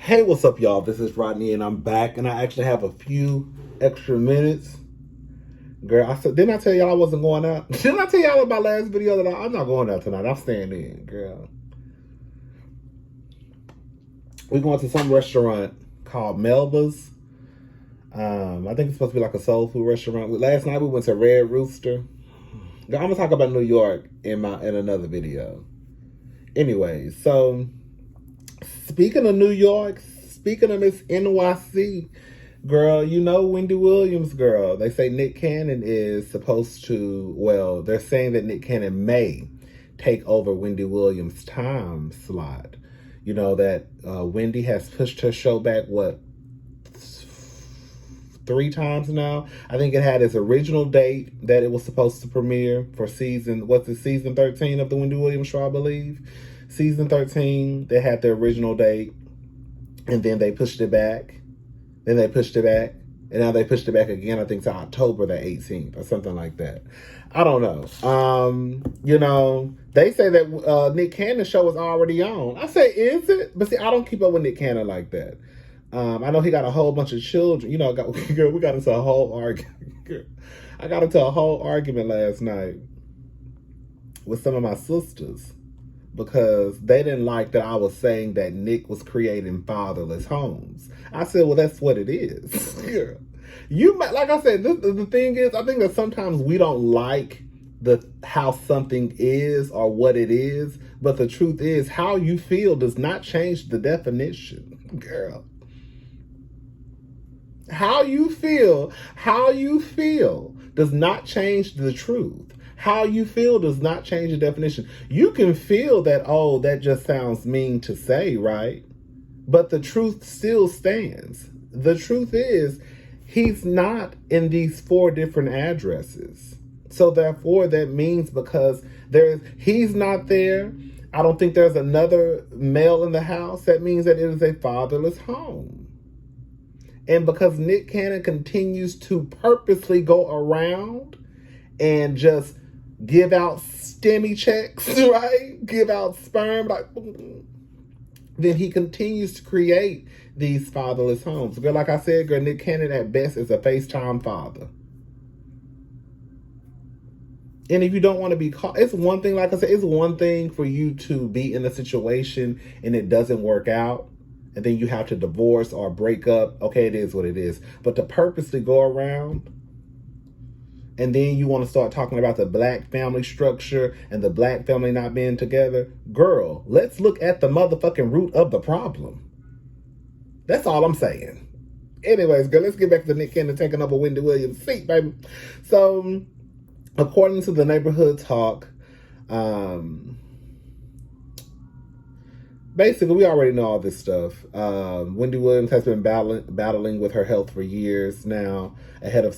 Hey, what's up, y'all? This is Rodney, and I'm back, and I actually have a few extra minutes. Girl, didn't I tell y'all I wasn't going out? Didn't I tell y'all in my last video that I'm not going out tonight? I'm staying in, girl. We're going to some restaurant called Melba's. I think it's supposed to be like a soul food restaurant. Last night we went to Red Rooster. Girl, I'm gonna talk about New York in another video. Anyways, so speaking of New York, speaking of Miss NYC, girl, you know Wendy Williams, girl. They say Nick Cannon is supposed to, well, they're saying that Nick Cannon may take over Wendy Williams' time slot. You know that Wendy has pushed her show back, 3 times now. I think it had its original date that it was supposed to premiere for season 13 of the Wendy Williams show, I believe. Season 13, they had the original date, and then they pushed it back. Then they pushed it back, and now they pushed it back again, I think, to October the 18th or something like that. I don't know. You know, they say that Nick Cannon's show is already on. I say, is it? But see, I don't keep up with Nick Cannon like that. I know he got a whole bunch of children. You know, we got into a whole argument. I got into a whole argument last night with some of my sisters because they didn't like that I was saying that Nick was creating fatherless homes. I said, well, that's what it is. You might, like I said, the thing is, I think that sometimes we don't like how something is or what it is, but the truth is, how you feel does not change the definition, girl. How you feel does not change the truth. How you feel does not change the definition. You can feel that, oh, that just sounds mean to say, right? But the truth still stands. The truth is, he's not in these 4 different addresses. So therefore, that means because he's not there, I don't think there's another male in the house, that means that it is a fatherless home. And because Nick Cannon continues to purposely go around and just give out STEMI checks, right? Give out sperm, then he continues to create these fatherless homes. Girl, like I said, girl, Nick Cannon at best is a FaceTime father. And if you don't want to be caught, it's one thing, like I said, it's one thing for you to be in a situation and it doesn't work out, and then you have to divorce or break up. Okay, it is what it is. But to purposely go around, and then you want to start talking about the black family structure and the black family not being together. Girl, let's look at the motherfucking root of the problem. That's all I'm saying. Anyways, girl, let's get back to Nick Cannon taking over Wendy Williams' seat, baby. So, according to the Neighborhood Talk, basically, we already know all this stuff. Wendy Williams has been battling with her health for years now. Ahead of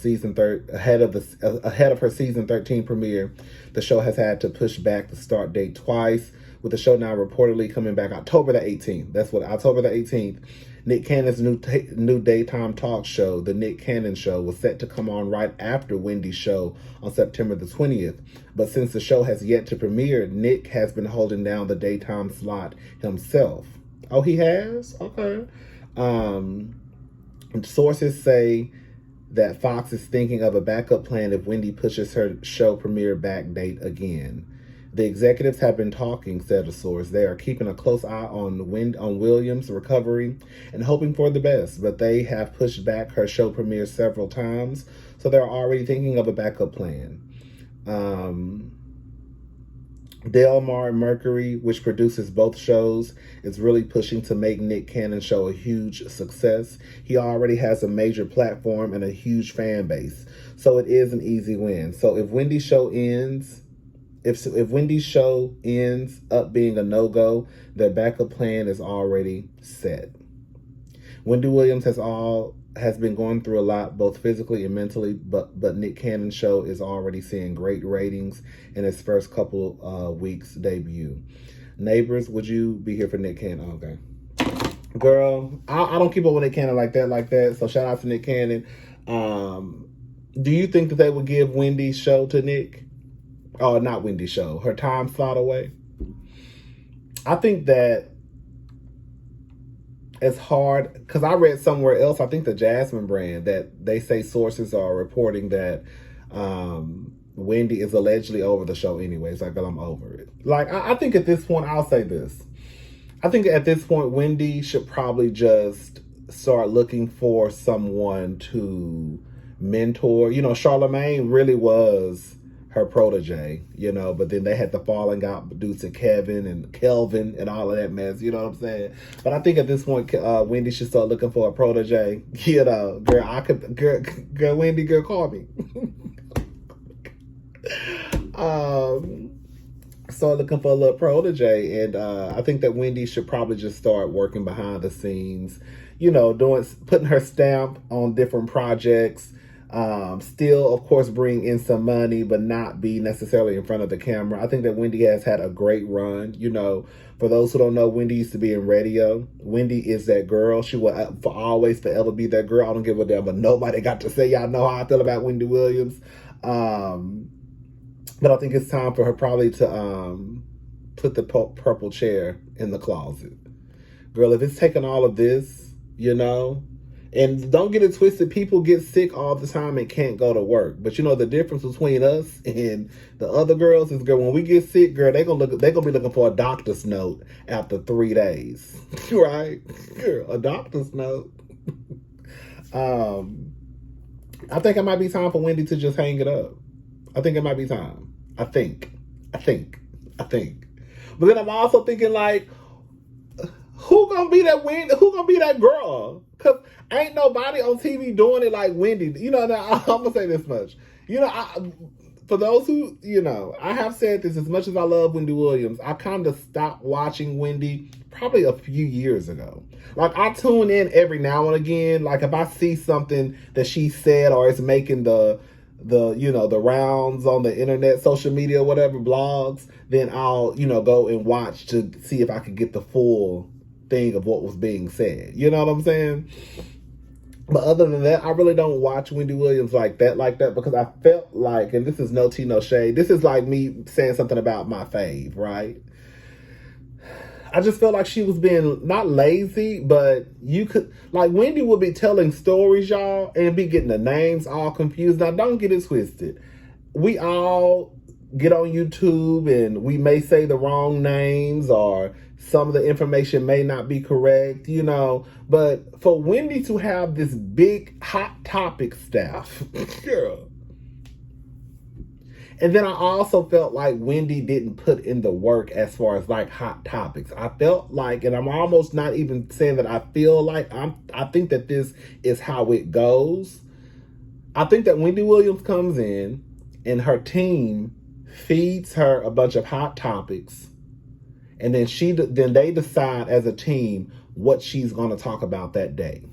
her season 13 premiere, the show has had to push back the start date twice, with the show now reportedly coming back October the 18th. October the 18th. Nick Cannon's new daytime talk show, The Nick Cannon Show, was set to come on right after Wendy's show on September the 20th. But since the show has yet to premiere, Nick has been holding down the daytime slot himself. Oh, he has? Okay. Sources say that Fox is thinking of a backup plan if Wendy pushes her show premiere back date again. The executives have been talking, said a source. They are keeping a close eye on Williams' recovery and hoping for the best, but they have pushed back her show premiere several times, so they're already thinking of a backup plan. Delmar Mercury, which produces both shows, is really pushing to make Nick Cannon's show a huge success. He already has a major platform and a huge fan base, so it is an easy win. So if Wendy's show ends up being a no-go, their backup plan is already set. Wendy Williams has been going through a lot, both physically and mentally, but Nick Cannon's show is already seeing great ratings in its first couple weeks debut. Neighbors, would you be here for Nick Cannon? Okay. Girl, I don't keep up with Nick Cannon like that, so shout out to Nick Cannon. Do you think that they would give Wendy's show to Nick? Oh, not Wendy's show, her time slot away? I think that it's hard because I read somewhere else, I think the Jasmine brand, that they say sources are reporting that Wendy is allegedly over the show anyways. Like, girl, I'm over it. Like, I think at this point, I'll say this. I think at this point, Wendy should probably just start looking for someone to mentor. You know, Charlamagne really was her protege, you know, but then they had the falling out due to Kevin and Kelvin and all of that mess, you know what I'm saying? But I think at this point, Wendy should start looking for a protege. You know, girl, Wendy, girl, call me. Start looking for a little protege, and I think that Wendy should probably just start working behind the scenes, you know, putting her stamp on different projects. Still, of course, bring in some money, but not be necessarily in front of the camera. I think that Wendy has had a great run. You know, for those who don't know, Wendy used to be in radio. Wendy is that girl. She will always forever be that girl. I don't give a damn, but nobody got to say y'all know how I feel about Wendy Williams. But I think it's time for her probably to put the purple chair in the closet. Girl, if it's taking all of this, you know, and don't get it twisted, people get sick all the time and can't go to work. But you know, the difference between us and the other girls is, girl, when we get sick, girl, they're gonna be looking for a doctor's note after 3 days. Right? Girl, a doctor's note. I think it might be time for Wendy to just hang it up. I think it might be time. I think. But then I'm also thinking, like, who gonna be that Wendy? Who gonna be that girl? Cause ain't nobody on TV doing it like Wendy. You know, now, I'm gonna say this much. You know, for those who, you know, I have said this, as much as I love Wendy Williams, I kind of stopped watching Wendy probably a few years ago. Like, I tune in every now and again. Like, if I see something that she said or is making the you know, the rounds on the internet, social media, whatever, blogs, then I'll, you know, go and watch to see if I could get the full thing of what was being said. You know what I'm saying? But other than that, I really don't watch Wendy Williams like that, because I felt like, and this is no tea, no shade, this is like me saying something about my fave, right? I just felt like she was being not lazy, but you could, like, Wendy would be telling stories, y'all, and be getting the names all confused. Now, don't get it twisted. We all get on YouTube and we may say the wrong names, or some of the information may not be correct, you know, but for Wendy to have this big hot topic staff, girl. And then I also felt like Wendy didn't put in the work as far as like hot topics. I felt like, and I'm almost not even saying that I feel like, I think that this is how it goes. I think that Wendy Williams comes in and her team feeds her a bunch of hot topics, and then they decide as a team what she's going to talk about that day.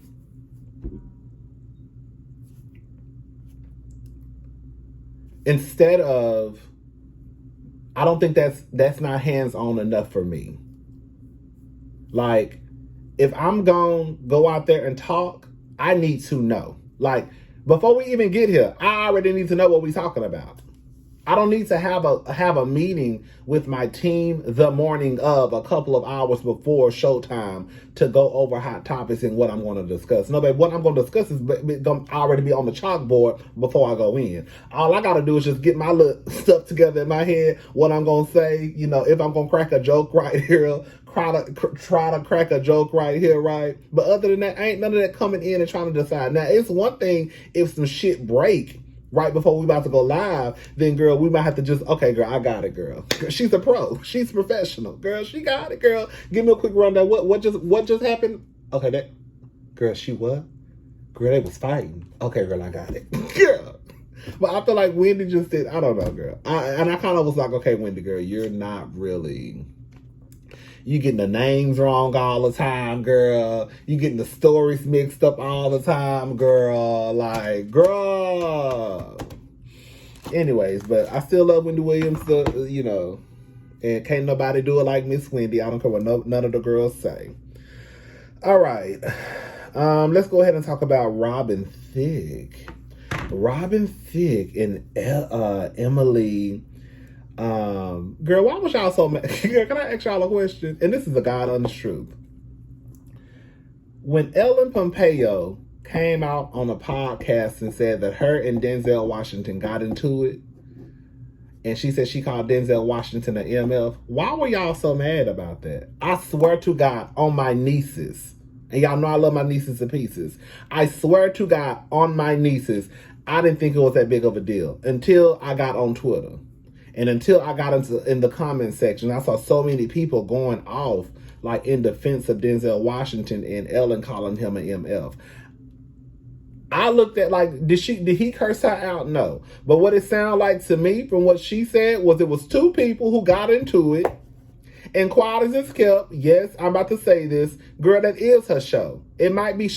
Instead of, I don't think that's not hands-on enough for me. Like, if I'm going to go out there and talk, I need to know. Like, before we even get here, I already need to know what we're talking about. I don't need to have a meeting with my team the morning of, a couple of hours before showtime, to go over hot topics and what I'm going to discuss. No, babe, what I'm going to discuss is going to already be on the chalkboard before I go in. All I got to do is just get my little stuff together in my head, what I'm going to say, you know, if I'm going to crack a joke right here, try to crack a joke right here, right? But other than that, ain't none of that coming in and trying to decide. Now, it's one thing if some shit break right before we about to go live, then, girl, we might have to just, okay, girl, I got it, girl. She's a pro. She's professional. Girl, she got it, girl. Give me a quick rundown. What just happened? Okay, that, girl, she what? Girl, they was fighting. Okay, girl, I got it. Girl. But I feel like Wendy just did, I don't know, girl. I kind of was like, okay, Wendy, girl, you're not really, you getting the names wrong all the time, girl. You getting the stories mixed up all the time, girl. Like, girl. Anyways, but I still love Wendy Williams, you know, and can't nobody do it like Miss Wendy. I don't care what none of the girls say. All right. Let's go ahead and talk about Robin Thicke. Robin Thicke and Emily. Girl, why was y'all so mad? Girl, can I ask y'all a question? And this is a God honest truth. When Ellen Pompeo came out on a podcast and said that her and Denzel Washington got into it, and she said she called Denzel Washington an MF, why were y'all so mad about that? I swear to God, on my nieces, and y'all know I love my nieces to pieces, I swear to God, on my nieces, I didn't think it was that big of a deal until I got on Twitter. And until I got in the comment section, I saw so many people going off like in defense of Denzel Washington and Ellen calling him an MF. I looked at like, did he curse her out? No. But what it sounded like to me from what she said was it was two people who got into it. And quiet as it's kept, yes, I'm about to say this, girl, that is her show. It might be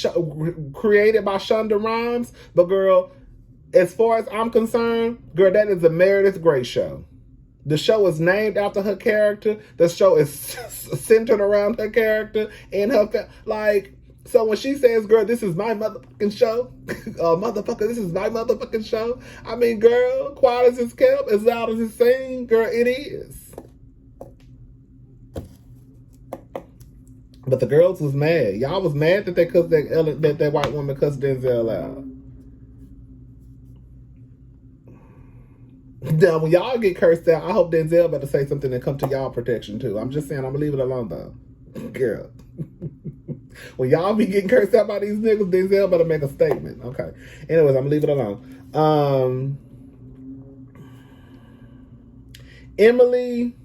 created by Shonda Rhimes, but girl, as far as I'm concerned, girl, that is a Meredith Grey show. The show is named after her character. The show is centered around her character and her like. So when she says, "Girl, this is my motherfucking show," motherfucker, this is my motherfucking show. I mean, girl, quiet as it's kept, as loud as it's sing, girl, it is. But the girls was mad. Y'all was mad that they cussed that white woman cussed Denzel out. Now, when y'all get cursed out, I hope Denzel better say something and come to y'all protection too. I'm just saying, I'm gonna leave it alone though. Girl. When y'all be getting cursed out by these niggas, Denzel better make a statement. Okay. Anyways, I'm gonna leave it alone. Emily,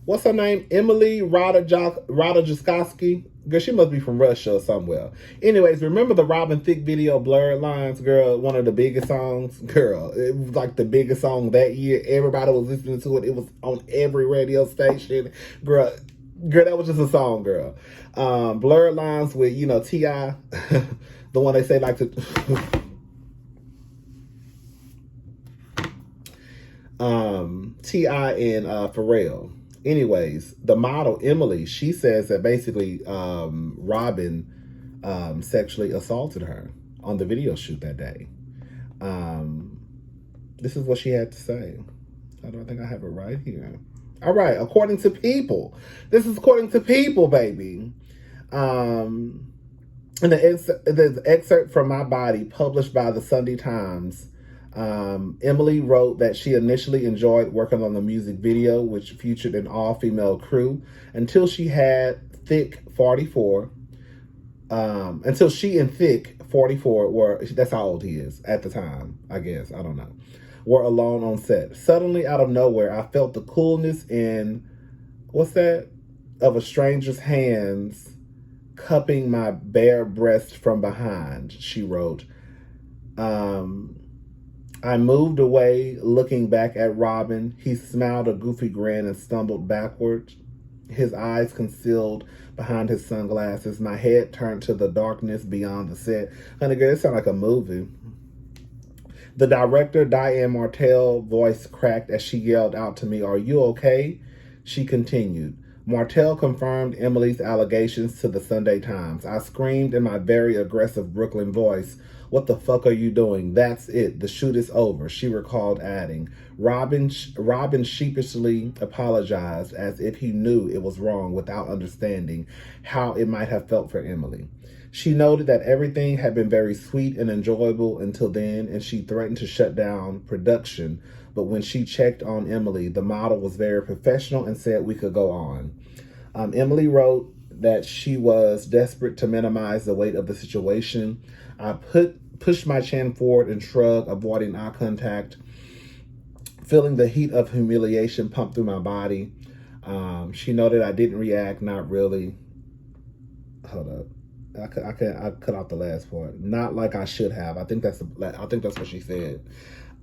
what's her name? Emily Ratajkowski. Girl, she must be from Russia or somewhere. Anyways, remember the Robin Thicke video, Blurred Lines, girl? One of the biggest songs. Girl, it was like the biggest song that year. Everybody was listening to it. It was on every radio station. Girl, that was just a song, girl. Blurred Lines with, T.I. The one they say like to... T.I. and Pharrell. Anyways, the model, Emily, she says that basically Robin sexually assaulted her on the video shoot that day. This is what she had to say. I don't think I have it right here. All right, according to People. This is according to People, baby. In the excerpt from My Body, published by the Sunday Times, Emily wrote that she initially enjoyed working on the music video, which featured an all-female crew, until she had Thicke 44. Until she and Thicke 44 were, that's how old he is at the time, I guess, I don't know, were alone on set. Suddenly, out of nowhere, I felt the coolness in, what's that? Of a stranger's hands cupping my bare breast from behind, she wrote. I moved away, looking back at Robin. He smiled a goofy grin and stumbled backward, his eyes concealed behind his sunglasses. My head turned to the darkness beyond the set. Honey girl, it sounded like a movie. The director, Diane Martell, voice cracked as she yelled out to me, "Are you okay?" She continued. Martell confirmed Emily's allegations to the Sunday Times. I screamed in my very aggressive Brooklyn voice, "What the fuck are you doing? That's it. The shoot is over," she recalled, adding. Robin sheepishly apologized as if he knew it was wrong without understanding how it might have felt for Emily. She noted that everything had been very sweet and enjoyable until then, and she threatened to shut down production. But when she checked on Emily, the model was very professional and said we could go on. Emily wrote that she was desperate to minimize the weight of the situation. I pushed my chin forward and shrugged, avoiding eye contact, feeling the heat of humiliation pump through my body. She noted I didn't react, not really. Hold up. I cut out the last part. Not like I should have. I think that's what she said.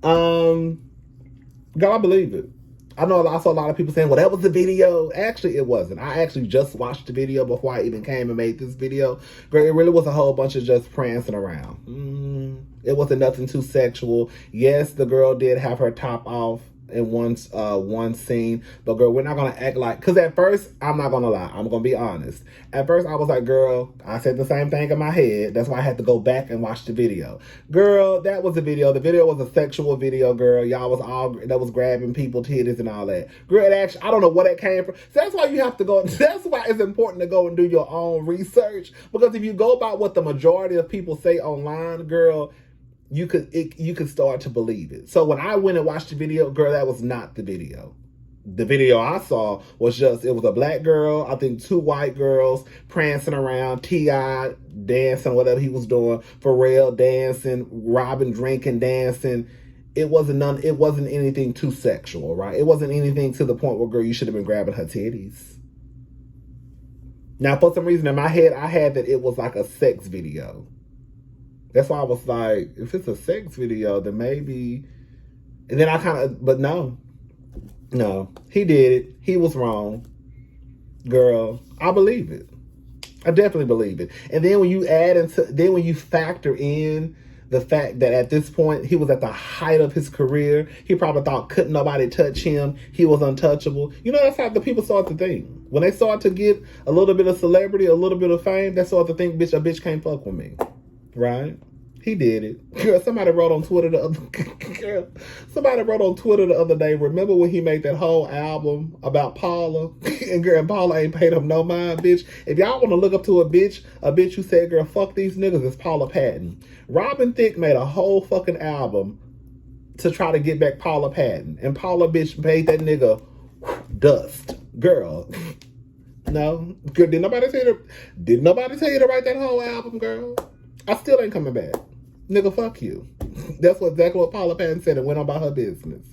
God, I believe it. I know I saw a lot of people saying, well, that was the video. Actually, it wasn't. I actually just watched the video before I even came and made this video. But it really was a whole bunch of just prancing around. It wasn't nothing too sexual. Yes, the girl did have her top off. in one scene. But girl, we're not gonna act like, because at first, I'm not gonna lie, I'm gonna be honest. At first I was like, girl, I said the same thing in my head. That's why I had to go back and watch the video. Girl, that was a video. The video was a sexual video, girl. Y'all was all that was grabbing people titties and all that. Girl, it actually, I don't know where that came from. So that's why you have to go, that's why it's important to go and do your own research. Because if you go by what the majority of people say online, girl, you could start to believe it. So when I went and watched the video, girl, that was not the video. The video I saw was just, it was a black girl, I think 2 white girls prancing around, T.I. dancing, whatever he was doing, Pharrell dancing, Robin drinking, dancing. It wasn't anything too sexual, right? It wasn't anything to the point where, girl, you should have been grabbing her titties. Now, for some reason in my head, I had that it was like a sex video. That's why I was like, if it's a sex video, then maybe. And then I kind of, but no, he did it. He was wrong. Girl, I believe it. I definitely believe it. And then when you factor in the fact that at this point, he was at the height of his career, he probably thought couldn't nobody touch him. He was untouchable. You know, that's how the people start to think. When they start to get a little bit of celebrity, a little bit of fame, they start to think, bitch, a bitch can't fuck with me. Right? He did it. Girl, somebody wrote on Twitter the other day, remember when he made that whole album about Paula? And girl, Paula ain't paid him no mind, bitch. If y'all want to look up to a bitch who said, girl, fuck these niggas, it's Paula Patton. Robin Thicke made a whole fucking album to try to get back Paula Patton. And Paula, bitch, made that nigga dust. Girl. No. Girl, did nobody tell you to write that whole album, girl? I still ain't coming back. Nigga, fuck you. That's exactly what Paula Patton said and went on about her business.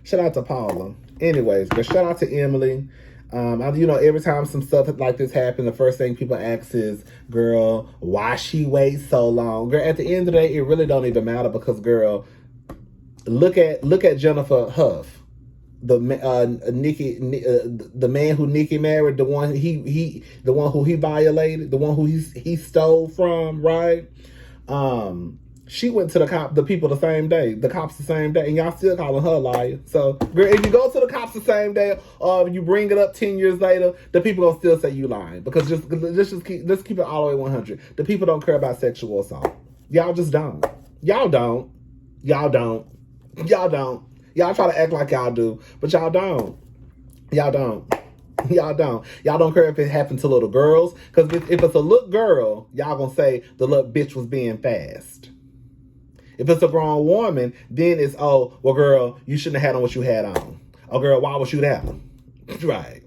Shout out to Paula. Anyways, but shout out to Emily. Every time some stuff like this happens, the first thing people ask is, girl, why she wait so long? Girl, at the end of the day, it really don't even matter because, girl, look at Jennifer Huff. The man who Nikki married, the one who he violated, the one who he stole from, right? She went to the people the same day, the cops the same day, and y'all still calling her a liar. So, girl, if you go to the cops the same day, or you bring it up 10 years later, the people gonna still say you lying. Because let's keep it all the way 100. The people don't care about sexual assault. Y'all just don't. Y'all don't. Y'all try to act like y'all do, but y'all don't. Y'all don't. Y'all don't care if it happened to little girls, because if it's a little girl, y'all gonna say the little bitch was being fast. If it's a grown woman, then it's, oh, well, girl, you shouldn't have had on what you had on. Oh, girl, why was you down? Right.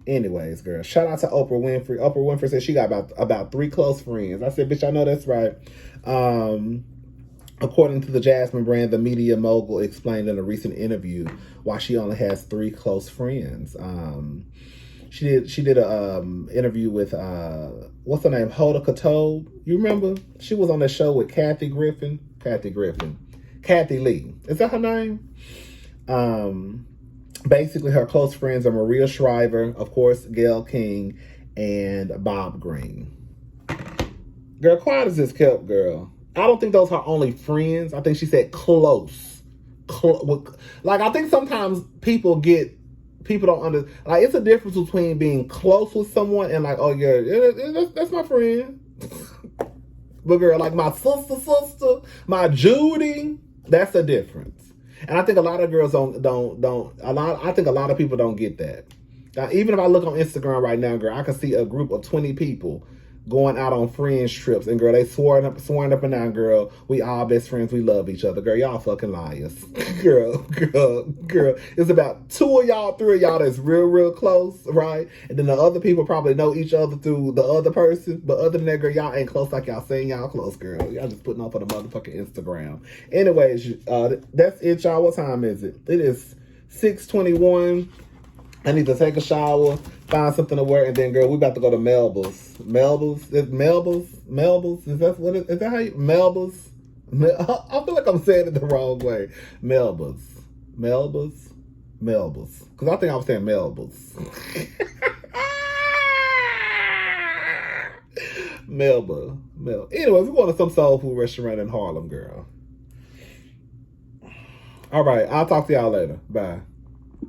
Anyways, girl, shout out to Oprah Winfrey. Oprah Winfrey said she got about 3 close friends. I said, bitch, I know that's right. According to the Jasmine brand, the media mogul explained in a recent interview why she only has 3 close friends. She did a interview with what's her name, Hoda Kotb. You remember? She was on the show with Kathy Lee. Is that her name? Basically, her close friends are Maria Shriver, of course, Gayle King, and Bob Green. Girl, quiet as this kept, girl. I don't think those are her only friends. I think she said close. Like, I think sometimes people don't understand. Like, it's a difference between being close with someone and like, oh yeah, that's my friend. But girl, like my sister, my Judy, that's a difference. And I think a lot of girls I think a lot of people don't get that. Now, even if I look on Instagram right now, girl, I can see a group of 20 people going out on friends trips, and girl, they sworn up and down, girl, we all best friends, we love each other. Girl, y'all fucking liars. girl. It's about 2 of y'all, 3 of y'all that's real close, right? And then the other people probably know each other through the other person. But other than that, girl, y'all ain't close like y'all saying y'all close, girl. Y'all just putting on for the motherfucking Instagram. Anyways, that's it, y'all. What time is it? It is 6:21. I need to take a shower, find something to wear, and then, girl, we about to go to Melba's. Melba's? Is that what it is? Is that how you... Melba's? I feel like I'm saying it the wrong way. Melba's. Because I think I'm saying Melba's. Melba. Anyways, we're going to some soul food restaurant in Harlem, girl. All right. I'll talk to y'all later. Bye.